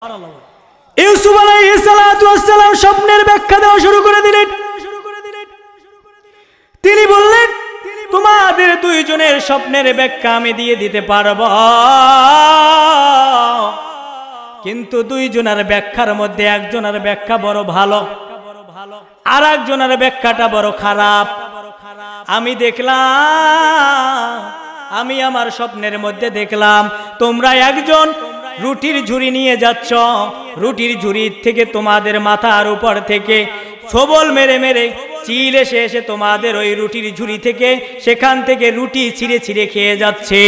ইউসুফ আলাইহিস সালাতু ওয়াস সালাম স্বপ্নের ব্যাখ্যা দেওয়া শুরু করে দিলেন। তিনি বললেন, তোমাদের দুইজনের স্বপ্নের ব্যাখ্যা আমি দিয়ে দিতে পারব, কিন্তু দুইজনের ব্যাখ্যার মধ্যে একজনের ব্যাখ্যা বড় ভালো আর একজনের ব্যাখ্যাটা বড় খারাপ। আমি দেখলাম, আমি আমার স্বপ্নের মধ্যে দেখলাম তোমরা একজন রুটির ঝুড়ি নিয়ে যাচ্ছ, রুটির ঝুড়ি থেকে তোমাদের মাথার উপর থেকে ছবল মেরে মেরে চিল এসে এসে তোমাদের ওই রুটির ঝুড়ি থেকে সেখান থেকে রুটি ছিঁড়ে ছিঁড়ে খেয়ে যাচ্ছে।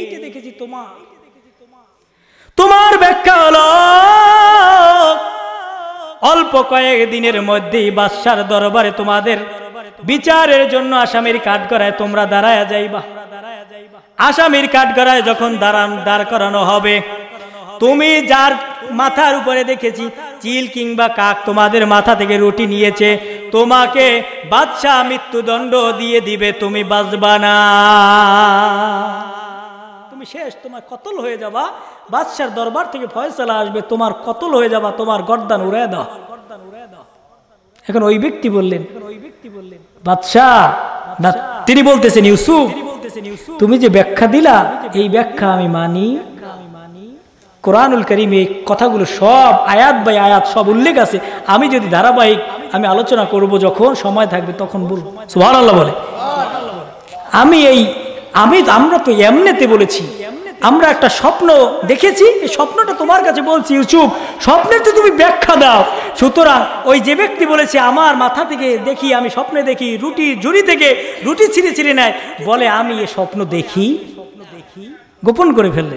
এইটা দেখেছি। তোমার ব্যাখ্যা হলো অল্প কয়েক দিনের মধ্যেই বাদশার দরবারে তোমাদের বিচারের জন্য আসামির কাঠগড়ায় তোমরা দাঁড়ায়া যাইবা। আসামির কাঠগড়ায় যখন দাঁড় করানো হবে, তুমি যার মাথার উপরে দেখেছি চিল কিংবা কাক তোমাদের মাথা থেকে রুটি নিয়েছে, তোমাকে বাদশাহ মৃত্যুদণ্ড দিয়ে দিবে, তুমি বাঁচবা না, তুমি শেষ, তোমার কতল হয়ে যাবা। বাদশার দরবার থেকে ফয়সালা আসবে, তোমার কতল হয়ে যাবা, তোমার গর্দান উড়ায় দাও। এখন ওই ব্যক্তি বললেন, বাদশাহ না, তিনি বলতেছেন ইউসুফ, তুমি যে ব্যাখ্যা দিলা এই ব্যাখ্যা আমি মানি। কোরআনুল কারীমে এই কথাগুলো সব আয়াত বাই আয়াত সব উল্লেখ আছে। আমি যদি ধারাবাহিক আমি আলোচনা করব, যখন সময় থাকবে তখন বলবো। সুবহানাল্লাহ বলে। আমরা তো এমনিতে বলেছি, আমরা একটা স্বপ্ন দেখেছি, এই স্বপ্নটা তোমার কাছে বলছি ইউসুফ, স্বপ্নের তো তুমি ব্যাখ্যা দাও। সুতরাং ওই যে ব্যক্তি বলেছে আমার মাথা থেকে দেখি, আমি স্বপ্নে দেখি রুটি ঝুড়ি থেকে রুটি ছিঁড়ে ছিঁড়ে নেয়, বলে আমি এ স্বপ্ন দেখি, গোপন করে ফেললে।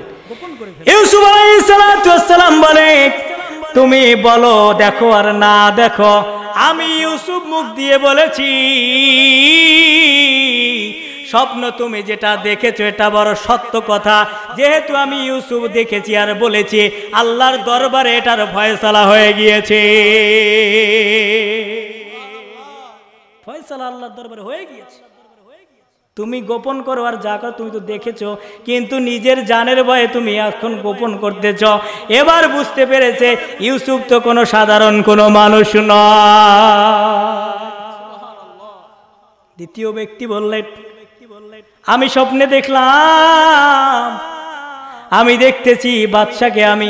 ইউসুফ আলাইহিস সালাতু ওয়াস সালাম বলে, তুমি বলো দেখো আর না দেখো, আমি ইউসুফ মুখ দিয়ে বলেছি স্বপ্ন তুমি যেটা দেখেছো এটা বড় সত্য কথা। যেহেতু আমি ইউসুফ দেখেছি আর বলেছি, আল্লাহর দরবারে এটার ফয়সালা হয়ে গিয়েছে। ফয়সালা আল্লাহর দরবারে হয়ে গিয়েছে। তুমি গোপন করো আর যা করো, তুমি তো দেখেছো, কিন্তু নিজের জানের ভয়ে তুমি এখন গোপন করতেছ। এবার বুঝতে পেরেছে ইউসুফ তো কোনো সাধারণ কোনো মানুষ নয়। দ্বিতীয় ব্যক্তি বললেন, আমি স্বপ্নে দেখলাম, আমি দেখতেছি বাদশাকে আমি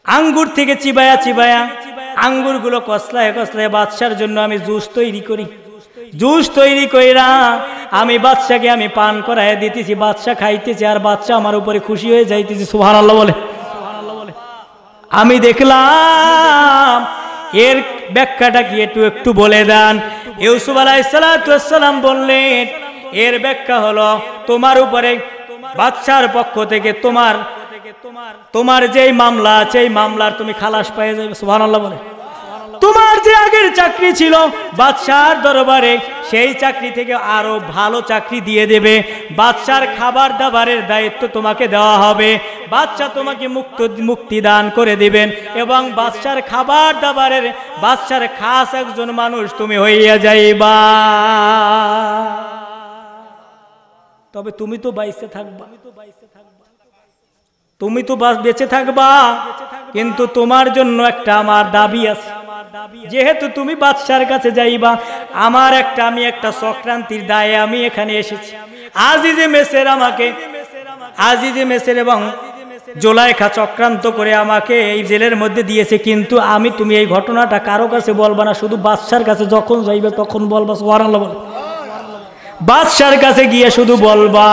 আঙ্গুর থেকে চিবায়া চিবায়া আঙ্গুরগুলো কসলায় কসলায় বাদশার জন্য আমি জুস তৈরি করি। জুস তৈরি কইরা আমি বাদশাকে আমি পান করায় দিতেছি, বাদশা খাইতেছে আর বাদশা আমার উপরে খুশি হয়ে যাইতেছে। সুবহানাল্লাহ বলে। আমি দেখলাম, এর ব্যাখ্যাটা কি একটু বলে দেন। ইউসুফ আলাইহিস সালাতু ওয়াস সালাম বললেন, এর ব্যাখ্যা হলো তোমার উপরে বাদশার পক্ষ থেকে তোমার যেই মামলা আছে এই মামলার তুমি খালাস পেয়ে যাবে। সুবহানাল্লাহ বলে। তোমার যে আগের চাকরি ছিল বাদশার দরবারে, সেই চাকরি থেকে আরো ভালো চাকরি দিয়ে দেবে। বাদশার খাবার দাবারের দায়িত্ব তোমাকে দেওয়া হবে, বাদশা তোমাকে মুক্তি দান করে দিবেন, এবং বাদশার খাবার দাবারের বাদশার খাস একজন মানুষ তুমি হইয়া যাইবা। তবে তুমি তো বেঁচে থাকবা, তুমি তো বেঁচে থাকবা, কিন্তু তোমার জন্য একটা আমার দাবি আছে। যেহেতু তুমি বাদশার কাছে যাইবা, আমি একটা চক্রান্তির দায়ে আমি এখানে এসেছি। আজিজে মেসের এবং জোলাইখা চক্রান্ত করে আমাকে এই জেলের মধ্যে দিয়েছে, কিন্তু তুমি এই ঘটনাটা কারো কাছে বলবা না, শুধু বাদশার কাছে যখন যাইবে তখন বলবা। সুবহানাল্লাহ বলে। বাদশার কাছে গিয়ে শুধু বলবা,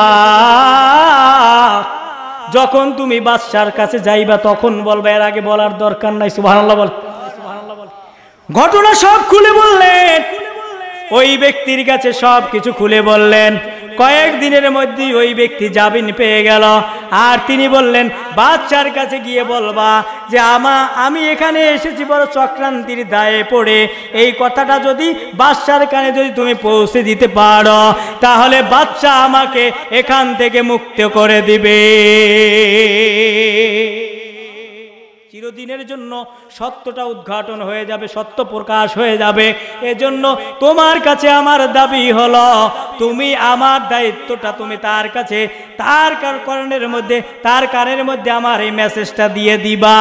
যখন তুমি বাদশার কাছে যাইবা তখন বলবা, এর আগে বলার দরকার নাই। সুবহানাল্লাহ বল। ঘটনা সব খুলে বললেন, ওই ব্যক্তির কাছে সব কিছু খুলে বললেন। কয়েকদিনের মধ্যে ওই ব্যক্তি জামিন পেয়ে গেল, আর তিনি বললেন বাদশার কাছে গিয়ে বলবা যে আমি এখানে এসেছি বড় চক্রান্তির দায়ে পড়ে। এই কথাটা যদি বাদশার কানে যদি তুমি পৌঁছে দিতে পারো, তাহলে বাদশা আমাকে এখান থেকে মুক্ত করে দিবে। চিরদিনের জন্য সত্যটা উদ্ঘাটন হয়ে যাবে, সত্য প্রকাশ হয়ে যাবে। এজন্য তোমার কাছে আমার দাবি হলো, তুমি আমার দায়িত্বটা তুমি তার কাছে, তার কানের মধ্যে আমার এই মেসেজটা দিয়ে দিবা।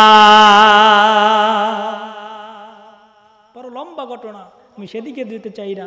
বড় লম্বা ঘটনা, আমি সেদিকে দিতে চাই না।